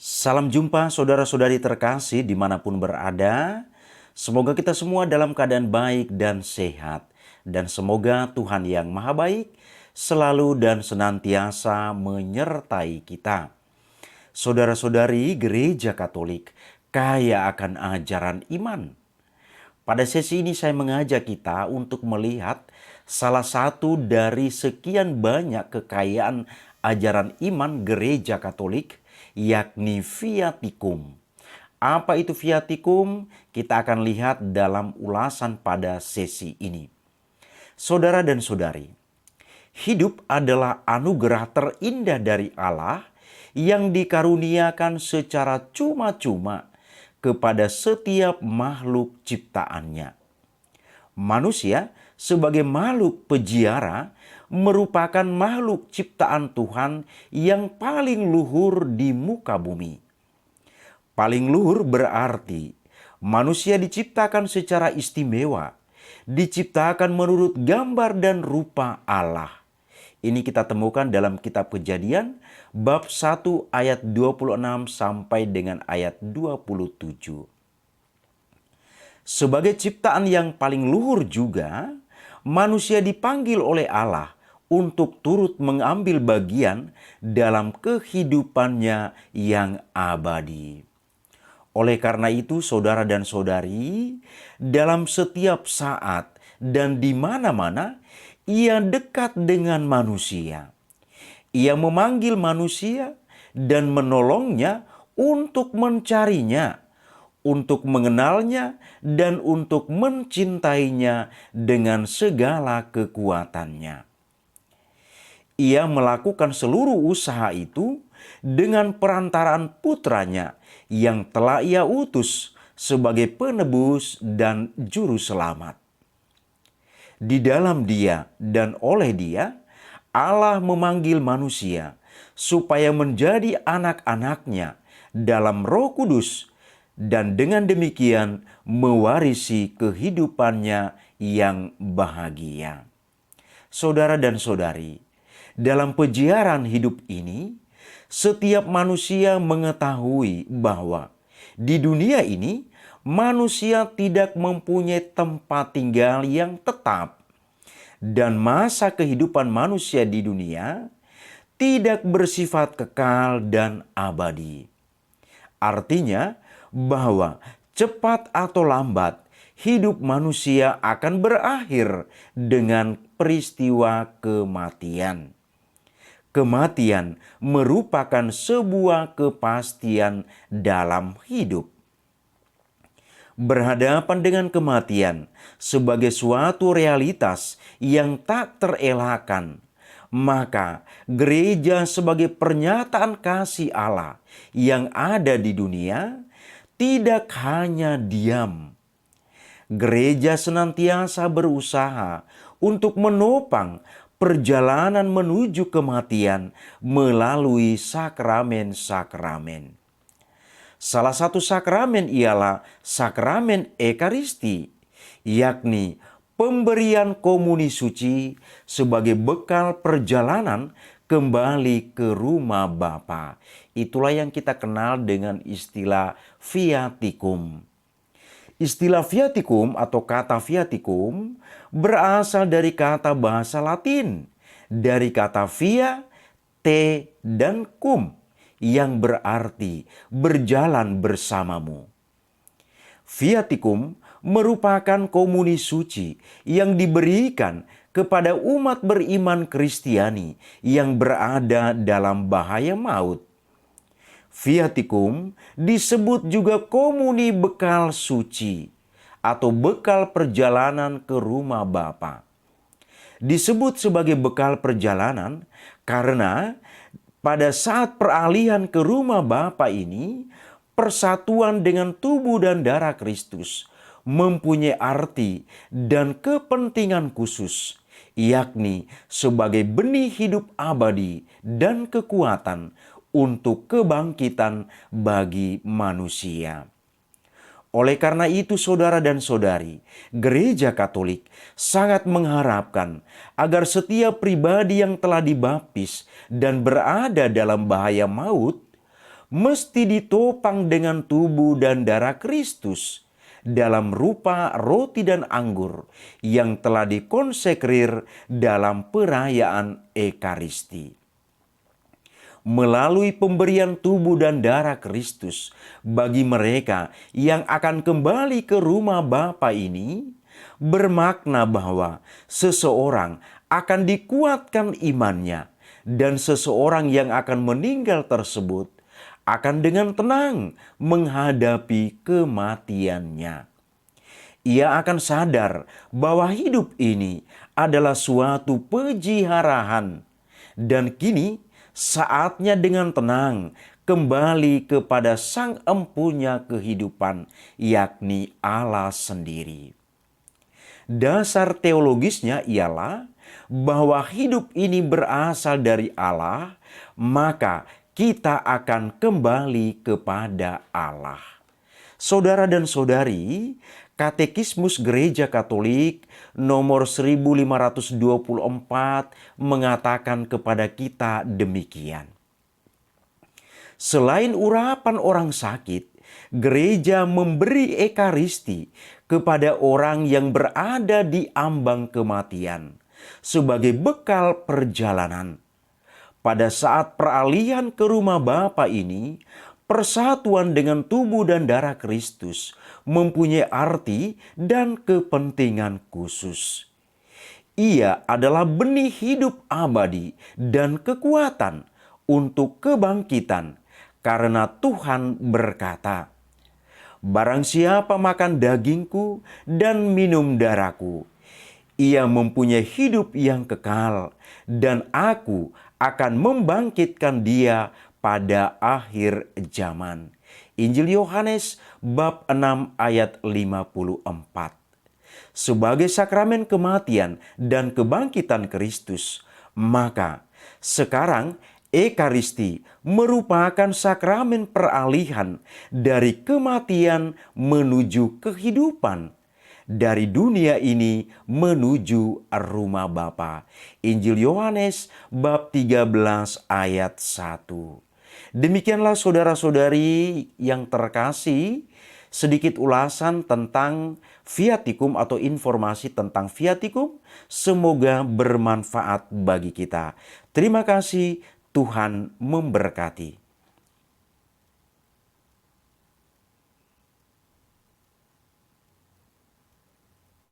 Salam jumpa saudara-saudari terkasih dimanapun berada. Semoga kita semua dalam keadaan baik dan sehat. Dan semoga Tuhan yang Maha Baik selalu dan senantiasa menyertai kita. Saudara-saudari Gereja Katolik kaya akan ajaran iman. Pada sesi ini saya mengajak kita untuk melihat salah satu dari sekian banyak kekayaan ajaran iman Gereja Katolik, yakni Viaticum. Apa itu Viaticum? Kita akan lihat dalam ulasan pada sesi ini. Saudara dan saudari, hidup adalah anugerah terindah dari Allah yang dikaruniakan secara cuma-cuma kepada setiap makhluk ciptaannya. Manusia sebagai makhluk peziarah merupakan makhluk ciptaan Tuhan yang paling luhur di muka bumi. Paling luhur berarti manusia diciptakan secara istimewa, diciptakan menurut gambar dan rupa Allah. Ini kita temukan dalam kitab Kejadian bab 1 ayat 26 sampai dengan ayat 27. Sebagai ciptaan yang paling luhur juga, manusia dipanggil oleh Allah untuk turut mengambil bagian dalam kehidupannya yang abadi. Oleh karena itu, saudara dan saudari, dalam setiap saat dan di mana-mana, ia dekat dengan manusia. Ia memanggil manusia dan menolongnya untuk mencarinya, untuk mengenalnya, dan untuk mencintainya dengan segala kekuatannya. Ia melakukan seluruh usaha itu dengan perantaraan putranya yang telah ia utus sebagai penebus dan juru selamat. Di dalam Dia dan oleh Dia, Allah memanggil manusia supaya menjadi anak-anaknya dalam Roh Kudus dan dengan demikian mewarisi kehidupannya yang bahagia. Saudara dan saudari, dalam peziaran hidup ini, setiap manusia mengetahui bahwa di dunia ini manusia tidak mempunyai tempat tinggal yang tetap, dan masa kehidupan manusia di dunia tidak bersifat kekal dan abadi. Artinya bahwa cepat atau lambat hidup manusia akan berakhir dengan peristiwa kematian. Kematian merupakan sebuah kepastian dalam hidup. Berhadapan dengan kematian sebagai suatu realitas yang tak terelakkan, maka gereja sebagai pernyataan kasih Allah yang ada di dunia tidak hanya diam. Gereja senantiasa berusaha untuk menopang perjalanan menuju kematian melalui sakramen-sakramen. Salah satu sakramen ialah sakramen Ekaristi, yakni pemberian komuni suci sebagai bekal perjalanan kembali ke rumah Bapa. Itulah yang kita kenal dengan istilah Viaticum. Istilah Viaticum atau kata Viaticum berasal dari kata bahasa Latin, dari kata via, te, dan cum, yang berarti berjalan bersamamu. Viaticum merupakan komuni suci yang diberikan kepada umat beriman Kristiani yang berada dalam bahaya maut. Viaticum disebut juga komuni bekal suci atau bekal perjalanan ke rumah Bapa. Disebut sebagai bekal perjalanan karena pada saat peralihan ke rumah Bapa ini, persatuan dengan tubuh dan darah Kristus mempunyai arti dan kepentingan khusus, yakni sebagai benih hidup abadi dan kekuatan untuk kebangkitan bagi manusia. Oleh karena itu, saudara dan saudari, Gereja Katolik sangat mengharapkan agar setiap pribadi yang telah dibaptis dan berada dalam bahaya maut mesti ditopang dengan tubuh dan darah Kristus dalam rupa roti dan anggur yang telah dikonsekrir dalam perayaan Ekaristi. Melalui pemberian tubuh dan darah Kristus bagi mereka yang akan kembali ke rumah Bapa ini, bermakna bahwa seseorang akan dikuatkan imannya dan seseorang yang akan meninggal tersebut akan dengan tenang menghadapi kematiannya. Ia akan sadar bahwa hidup ini adalah suatu peziarahan dan kini saatnya dengan tenang kembali kepada Sang Empunya kehidupan, yakni Allah sendiri. Dasar teologisnya ialah bahwa hidup ini berasal dari Allah, maka kita akan kembali kepada Allah. Saudara dan saudari, Katekismus Gereja Katolik nomor 1524 mengatakan kepada kita demikian. Selain urapan orang sakit, gereja memberi ekaristi kepada orang yang berada di ambang kematian sebagai bekal perjalanan. Pada saat peralihan ke rumah Bapa ini, persatuan dengan tubuh dan darah Kristus mempunyai arti dan kepentingan khusus. Ia adalah benih hidup abadi dan kekuatan untuk kebangkitan, karena Tuhan berkata, "Barang siapa makan dagingku dan minum darahku, ia mempunyai hidup yang kekal, dan aku akan membangkitkan dia pada akhir zaman." Injil Yohanes bab 6 ayat 54. Sebagai sakramen kematian dan kebangkitan Kristus, maka sekarang Ekaristi merupakan sakramen peralihan dari kematian menuju kehidupan, dari dunia ini menuju rumah Bapa. Injil Yohanes bab 13 ayat 1. Demikianlah saudara-saudari yang terkasih, sedikit ulasan tentang viatikum atau informasi tentang viatikum. Semoga bermanfaat bagi kita. Terima kasih, Tuhan memberkati.